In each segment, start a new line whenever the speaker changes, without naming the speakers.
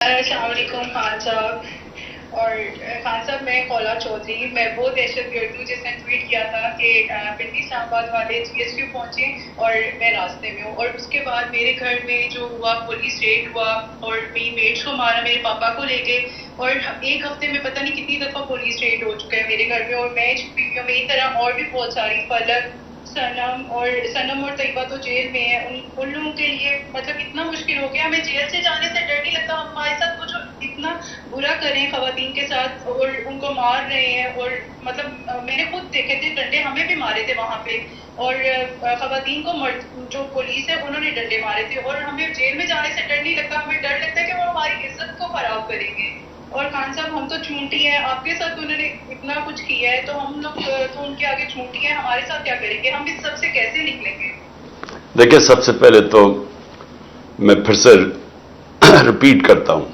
السلام علیکم خان صاحب اور خان صاحب میں خولا چودھری میں وہ دہشت گرد ہوں جس نے ٹویٹ کیا تھا کہ پنڈی اسلام آباد والے جی ایس کیو پہنچے اور میں راستے میں ہوں، اور اس کے بعد میرے گھر میں جو ہوا پولیس ریڈ ہوا اور میری میٹس کو مارا، میرے پاپا کو لے گئے، اور ایک ہفتے میں پتہ نہیں کتنی دفعہ پولیس ریڈ ہو چکا ہے میرے گھر میں، اور میں میری طرح اور بھی بہت ساری فلک سنم اور طیبہ تو جیل میں ہیں، ان لوگوں کے لیے مطلب اتنا مشکل ہو گیا، ہمیں جیل سے جانے سے ڈر نہیں لگتا، ہمارے ساتھ کچھ اتنا برا کریں خواتین کے ساتھ اور ان کو مار رہے ہیں، اور مطلب میں نے خود دیکھے تھے ڈنڈے ہمیں بھی مارے تھے وہاں پہ، اور خواتین کو جو پولیس ہے انہوں نے ڈنڈے مارے تھے، اور ہمیں جیل میں جانے سے ڈر نہیں لگتا، ہمیں ڈر لگتا ہے کہ وہ ہماری عزت کو خراب کریں گے۔ اور خان صاحب ہم تو چونٹی ہیں، آپ کے ساتھ انہوں نے اتنا کچھ کیا ہے تو ہم لوگ تو ان کے آگے چونٹی ہیں، ہمارے ساتھ کیا کریں گے؟ ہم اس سب سے کیسے نکلیں گے؟
دیکھیں، سب سے پہلے تو میں پھر سے ریپیٹ کرتا ہوں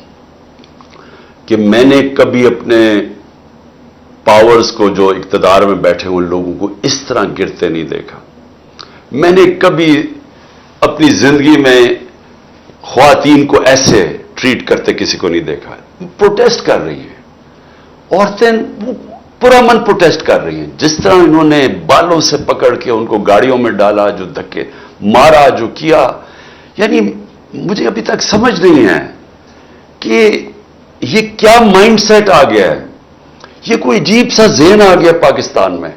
کہ میں نے کبھی اپنے پاورز کو جو اقتدار میں بیٹھے ان لوگوں کو اس طرح گرتے نہیں دیکھا۔ میں نے کبھی اپنی زندگی میں خواتین کو ایسے ٹریٹ کرتے کسی کو نہیں دیکھا۔ پروٹیسٹ کر رہی ہیں عورتیں، وہ پرامن پروٹیسٹ کر رہی ہیں، جس طرح انہوں نے بالوں سے پکڑ کے ان کو گاڑیوں میں ڈالا، جو دھکے مارا، جو کیا، یعنی مجھے ابھی تک سمجھ نہیں ہے کہ یہ کیا مائنڈ سیٹ آ گیا ہے، یہ کوئی عجیب سا ذہن آ گیا پاکستان میں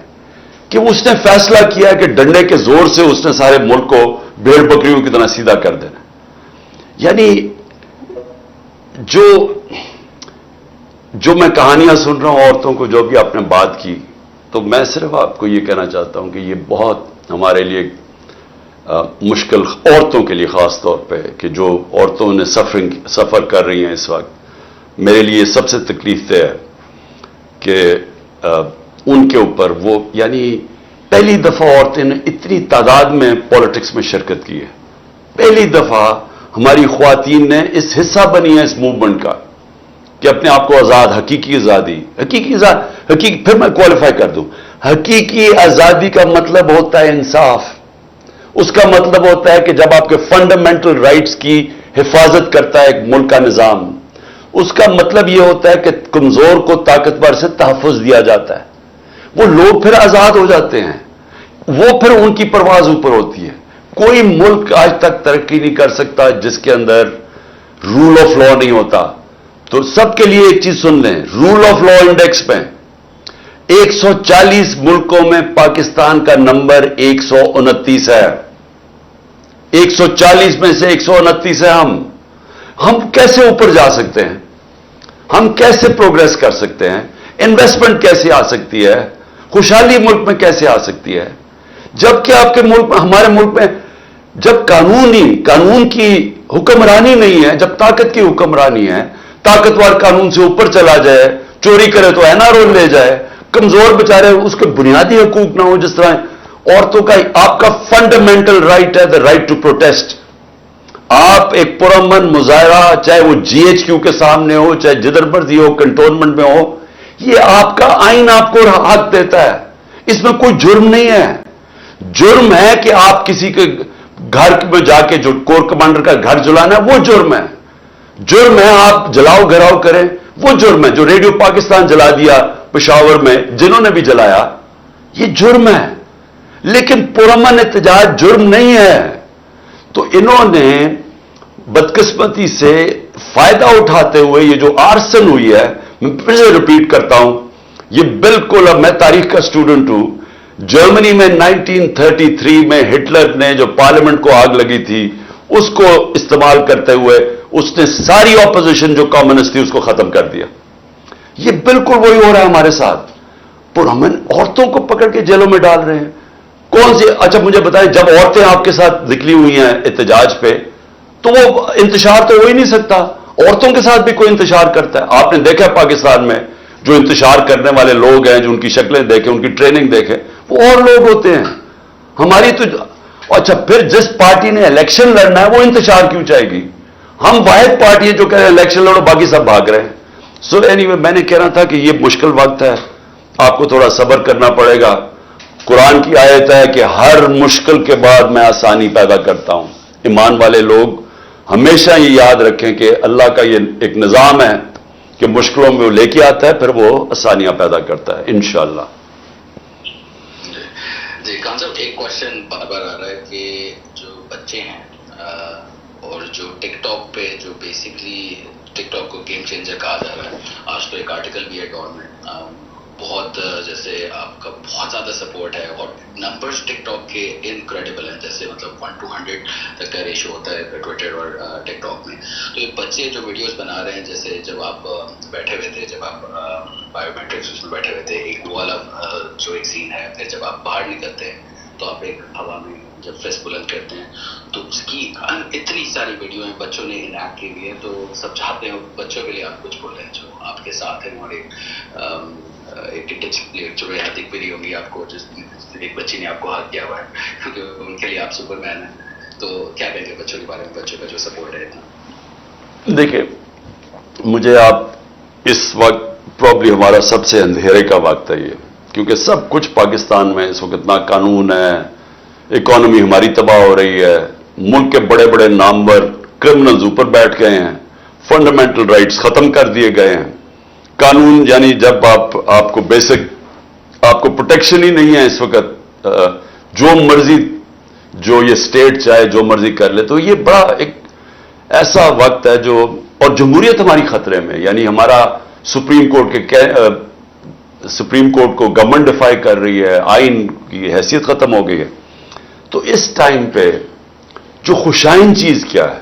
کہ اس نے فیصلہ کیا کہ ڈنڈے کے زور سے اس نے سارے ملک کو بھیڑ بکریوں کی طرح سیدھا کر دینا۔ یعنی جو میں کہانیاں سن رہا ہوں عورتوں کو، جو بھی آپ نے بات کی، تو میں صرف آپ کو یہ کہنا چاہتا ہوں کہ یہ بہت ہمارے لیے مشکل، عورتوں کے لیے خاص طور پہ، کہ جو عورتوں نے سفر کر رہی ہیں اس وقت، میرے لیے سب سے تکلیف دہ ہے کہ ان کے اوپر وہ، یعنی پہلی دفعہ عورتیں نے اتنی تعداد میں پالیٹکس میں شرکت کی ہے، پہلی دفعہ ہماری خواتین نے اس حصہ بنی ہے اس موومنٹ کا کہ اپنے آپ کو آزاد، حقیقی آزادی، پھر میں کوالیفائی کر دوں، حقیقی آزادی کا مطلب ہوتا ہے انصاف، اس کا مطلب ہوتا ہے کہ جب آپ کے فنڈامنٹل رائٹس کی حفاظت کرتا ہے ایک ملک کا نظام، اس کا مطلب یہ ہوتا ہے کہ کمزور کو طاقتور سے تحفظ دیا جاتا ہے، وہ لوگ پھر آزاد ہو جاتے ہیں، وہ پھر ان کی پرواز اوپر ہوتی ہے۔ کوئی ملک آج تک ترقی نہیں کر سکتا جس کے اندر رول آف لا نہیں ہوتا۔ تو سب کے لیے ایک چیز سن لیں، رول آف لا انڈیکس میں 140 ملکوں میں پاکستان کا نمبر 129 ہے، 140 میں سے 129 ہے ہم کیسے اوپر جا سکتے ہیں؟ ہم کیسے پروگریس کر سکتے ہیں؟ انویسٹمنٹ کیسے آ سکتی ہے؟ خوشحالی ملک میں کیسے آ سکتی ہے؟ جبکہ آپ کے ملک میں، ہمارے ملک میں جب قانون کی حکمرانی نہیں ہے، جب طاقت کی حکمرانی ہے، طاقتور قانون سے اوپر چلا جائے، چوری کرے تو این آر او لے جائے، کمزور بیچارے اس کے بنیادی حقوق نہ ہو، جس طرح عورتوں کا، آپ کا فنڈامنٹل رائٹ ہے دا رائٹ ٹو پروٹیسٹ، آپ ایک پرامن مظاہرہ، چاہے وہ جی ایچ کیو کے سامنے ہو، چاہے جدھر مرضی ہو، کنٹونمنٹ میں ہو، یہ آپ کا آئین آپ کو حق دیتا ہے، اس میں کوئی جرم نہیں ہے۔ جرم ہے کہ آپ کسی کے گھر میں جا کے جو کور کمانڈر کا گھر جلانا ہے، وہ جرم ہے۔ جرم ہے آپ جلاؤ گھراؤ کریں، وہ جرم ہے۔ جو ریڈیو پاکستان جلا دیا پشاور میں جنہوں نے بھی جلایا، یہ جرم ہے، لیکن پرامن احتجاج جرم نہیں ہے۔ تو انہوں نے بدقسمتی سے فائدہ اٹھاتے ہوئے یہ جو آرسن ہوئی ہے، میں پھر سے ریپیٹ کرتا ہوں، یہ بالکل، اب میں تاریخ کا اسٹوڈنٹ ہوں، جرمنی میں 1933 میں ہٹلر نے جو پارلیمنٹ کو آگ لگی تھی، اس کو استعمال کرتے ہوئے اس نے ساری اپوزیشن جو کمیونسٹ تھی اس کو ختم کر دیا۔ یہ بالکل وہی ہو رہا ہے ہمارے ساتھ، پرامن عورتوں کو پکڑ کے جیلوں میں ڈال رہے ہیں۔ کون سی، اچھا مجھے بتائیں، جب عورتیں آپ کے ساتھ نکلی ہوئی ہیں احتجاج پہ، تو وہ انتشار تو ہو ہی نہیں سکتا، عورتوں کے ساتھ بھی کوئی انتشار کرتا ہے۔ آپ نے دیکھا پاکستان میں جو انتشار کرنے والے لوگ ہیں، جو ان کی شکلیں دیکھیں، ان کی ٹریننگ دیکھیں، وہ اور لوگ ہوتے ہیں۔ ہماری تو، اچھا پھر جس پارٹی نے الیکشن لڑنا ہے وہ انتشار کیوں چاہے گی؟ ہم واحد پارٹی ہے جو کہہ رہے ہیں الیکشن لڑو، باقی سب بھاگ رہے ہیں۔ سو اینیوے، میں نے کہنا تھا کہ یہ مشکل وقت ہے، آپ کو تھوڑا صبر کرنا پڑے گا۔ قرآن کی آیت ہے کہ ہر مشکل کے بعد میں آسانی پیدا کرتا ہوں۔ ایمان والے لوگ ہمیشہ یہ یاد رکھیں کہ اللہ کا یہ ایک نظام ہے کہ مشکلوں میں وہ لے کے آتا ہے، پھر وہ آسانیاں پیدا کرتا ہے انشاءاللہ۔
جی خان صاحب، ایک کوشچن بار بار آ رہا ہے کہ جو بچے ہیں اور جو ٹک ٹاک پہ جو بیسکلی ٹک ٹاک کو گیم چینجر کہا جا رہا ہے، آج تو ایک آرٹیکل بھی ہے ڈان میں، بہت جیسے آپ کا بہت زیادہ سپورٹ ہے اور نمبرز ٹک ٹاک کے انکریڈیبل ہیں، جیسے مطلب 1 to 100 تک کا ریشو ہوتا ہے ٹویٹر اور ٹک ٹاک میں۔ تو یہ بچے جو ویڈیوز بنا رہے ہیں، جیسے جب آپ بیٹھے ہوئے تھے، جب آپ بایو میٹرکس میں بیٹھے ہوئے تھے، ایک والا جو ایک سین ہے، پھر جب آپ باہر نکلتے ہیں تو آپ ایک ہوا میں جب فیس بلند کرتے ہیں، تو اس کی اتنی ساری ویڈیو ہیں بچوں نے انیکٹ کی ہوئی ہے۔ تو سب چاہتے ہیں بچوں کے لیے آپ کچھ بولیں جو آپ کے ساتھ ہیں، اور ایک جو یہاں دکھ بھی رہی ہوگی آپ کو، جس ایک بچی نے آپ کو ہاتھ کیا ہوا ہے، کیونکہ ان کے لیے آپ سپر مین ہیں۔ تو کیا کہیں گے بچوں کے بارے میں، بچوں کا جو سپورٹ ہے اتنا؟
دیکھیں، مجھے آپ اس وقت پرابلی ہمارا سب سے اندھیرے کا وقت ہے یہ، کیونکہ سب کچھ پاکستان میں اس وقت نہ قانون ہے، اکانومی ہماری تباہ ہو رہی ہے، ملک کے بڑے بڑے نامور کرمنلز اوپر بیٹھ گئے ہیں، فنڈامنٹل رائٹس ختم کر دیے گئے ہیں، قانون یعنی جب آپ کو بیسک آپ کو پروٹیکشن ہی نہیں ہے اس وقت، جو مرضی جو یہ اسٹیٹ چاہے جو مرضی کر لے، تو یہ بڑا ایک ایسا وقت ہے جو، اور جمہوریت ہماری خطرے میں، یعنی ہمارا سپریم کورٹ کو گورنمنٹ ڈیفائی کر رہی ہے، آئین کی حیثیت ختم ہو گئی ہے۔ تو اس ٹائم پہ جو خوشائن چیز کیا ہے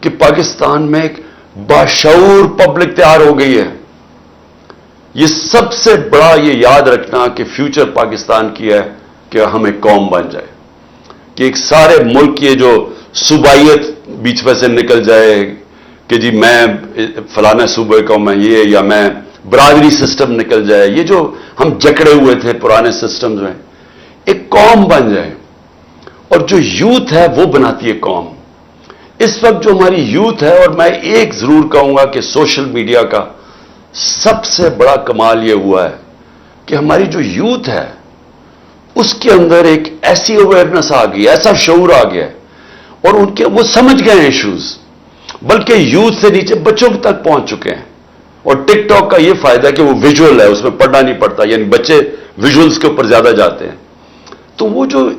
کہ پاکستان میں ایک باشعور پبلک تیار ہو گئی ہے۔ یہ سب سے بڑا یہ یاد رکھنا کہ فیوچر پاکستان کی ہے کہ ہم ایک قوم بن جائے، کہ ایک سارے ملک کی جو صوبائیت بیچ میں سے نکل جائے کہ جی میں فلانے صوبے کا میں یہ، یا میں برادری سسٹم نکل جائے، یہ جو ہم جکڑے ہوئے تھے پرانے سسٹمز میں، ایک قوم بن جائے۔ اور جو یوتھ ہے وہ بناتی ہے قوم۔ اس وقت جو ہماری یوتھ ہے، اور میں ایک ضرور کہوں گا کہ سوشل میڈیا کا سب سے بڑا کمال یہ ہوا ہے کہ ہماری جو یوتھ ہے اس کے اندر ایک ایسی اویئرنس آ گئی، ایسا شعور آ گیا ہے، اور ان کے وہ سمجھ گئے ہیں ایشوز، بلکہ یوتھ سے نیچے بچوں تک پہنچ چکے ہیں۔ اور ٹک ٹاک کا یہ فائدہ ہے کہ وہ ویژول ہے، اس میں پڑھنا نہیں پڑتا، یعنی بچے ویژولز کے اوپر زیادہ جاتے ہیں۔ تو وہ جو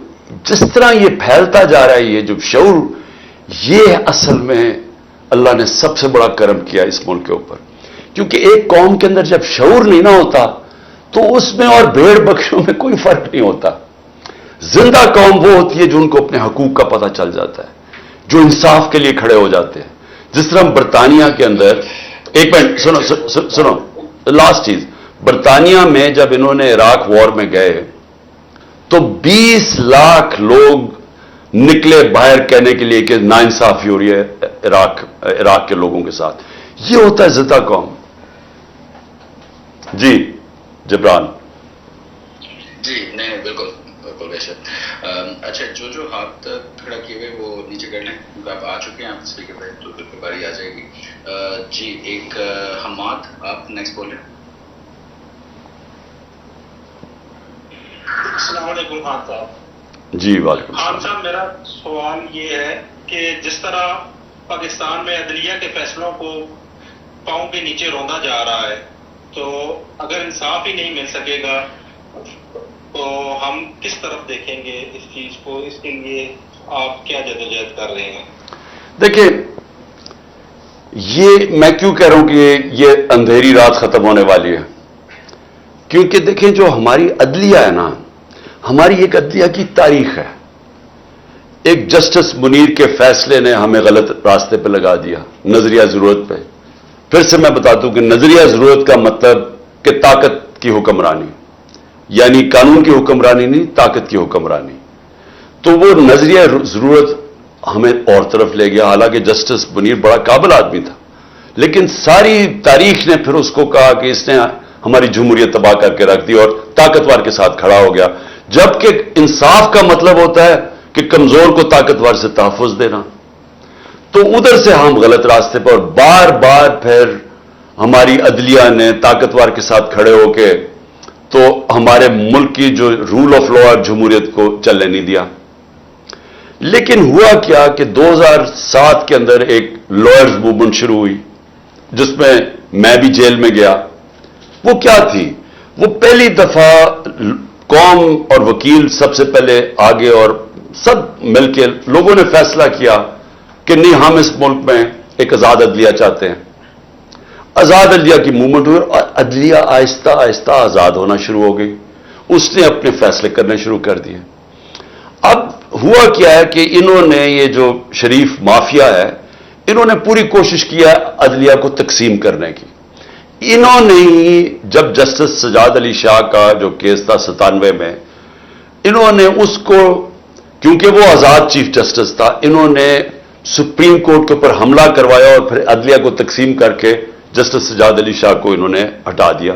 جس طرح یہ پھیلتا جا رہا ہے، یہ جو شعور، یہ اصل میں اللہ نے سب سے بڑا کرم کیا اس ملک کے اوپر، کیونکہ ایک قوم کے اندر جب شعور نہیں نہ ہوتا تو اس میں اور بھیڑ بکریوں میں کوئی فرق نہیں ہوتا۔ زندہ قوم وہ ہوتی ہے جو ان کو اپنے حقوق کا پتہ چل جاتا ہے، جو انصاف کے لیے کھڑے ہو جاتے ہیں۔ جس طرح برطانیہ کے اندر، ایک منٹ سنو لاسٹ چیز، برطانیہ میں جب انہوں نے عراق وار میں گئے تو 20 لاکھ لوگ نکلے باہر کہنے کے لیے کہ ناانصافی ہو رہی ہے عراق کے لوگوں کے ساتھ۔ یہ ہوتا ہے زندہ قوم۔ جی جبران۔
جی نہیں بالکل بالکل بے شک۔ اچھا، جو ہاتھ کھڑا کیے ہوئے وہ نیچے کر لیں، کیونکہ آپ آ چکے ہیں، آپ اسپیکر پہ تو بالکل باری آ جائے گی۔ جی ایک حماد، آپ نیکسٹ بولیں۔
السلام علیکم خان صاحب۔
جی وعلیکم
خان
السلام۔
صاحب، میرا سوال یہ ہے کہ جس طرح پاکستان میں عدلیہ کے فیصلوں کو پاؤں کے نیچے روندا جا رہا ہے، تو اگر انصاف ہی نہیں مل سکے گا تو ہم کس طرف دیکھیں گے اس چیز کو؟ اس کے لیے آپ کیا جدوجہد کر رہے ہیں؟
دیکھیں، یہ میں کیوں کہہ رہا ہوں کہ یہ اندھیری رات ختم ہونے والی ہے، کیونکہ دیکھیں جو ہماری عدلیہ ہے نا، ہماری ایک عدلیہ کی تاریخ ہے۔ ایک جسٹس منیر کے فیصلے نے ہمیں غلط راستے پہ لگا دیا، نظریہ ضرورت پہ۔ پھر سے میں بتا دوں کہ نظریہ ضرورت کا مطلب کہ طاقت کی حکمرانی، یعنی قانون کی حکمرانی نہیں، طاقت کی حکمرانی۔ تو وہ نظریہ ضرورت ہمیں اور طرف لے گیا، حالانکہ جسٹس منیر بڑا قابل آدمی تھا، لیکن ساری تاریخ نے پھر اس کو کہا کہ اس نے ہماری جمہوریت تباہ کر کے رکھ دی اور طاقتور کے ساتھ کھڑا ہو گیا، جبکہ انصاف کا مطلب ہوتا ہے کہ کمزور کو طاقتور سے تحفظ دینا۔ تو ادھر سے ہم غلط راستے پر، اور بار بار پھر ہماری عدلیہ نے طاقتور کے ساتھ کھڑے ہو کے تو ہمارے ملک کی جو رول آف لا اور جمہوریت کو چلنے نہیں دیا۔ لیکن ہوا کیا کہ 2007 کے اندر ایک لائرز موومنٹ شروع ہوئی جس میں میں بھی جیل میں گیا. وہ کیا تھی؟ وہ پہلی دفعہ قوم اور وکیل سب سے پہلے آگے اور سب مل کے لوگوں نے فیصلہ کیا کہ نہیں، ہم اس ملک میں ایک آزاد عدلیہ چاہتے ہیں. آزاد عدلیہ کی موومنٹ ہوئی اور عدلیہ آہستہ آہستہ آزاد ہونا شروع ہو گئی. اس نے اپنے فیصلے کرنے شروع کر دیے. اب ہوا کیا ہے کہ انہوں نے، یہ جو شریف مافیا ہے، انہوں نے پوری کوشش کیا عدلیہ کو تقسیم کرنے کی. انہوں نے ہی جب جسٹس سجاد علی شاہ کا جو کیس تھا 97 میں، انہوں نے اس کو، کیونکہ وہ آزاد چیف جسٹس تھا، انہوں نے سپریم کورٹ کے اوپر حملہ کروایا اور پھر عدلیہ کو تقسیم کر کے جسٹس سجاد علی شاہ کو انہوں نے ہٹا دیا.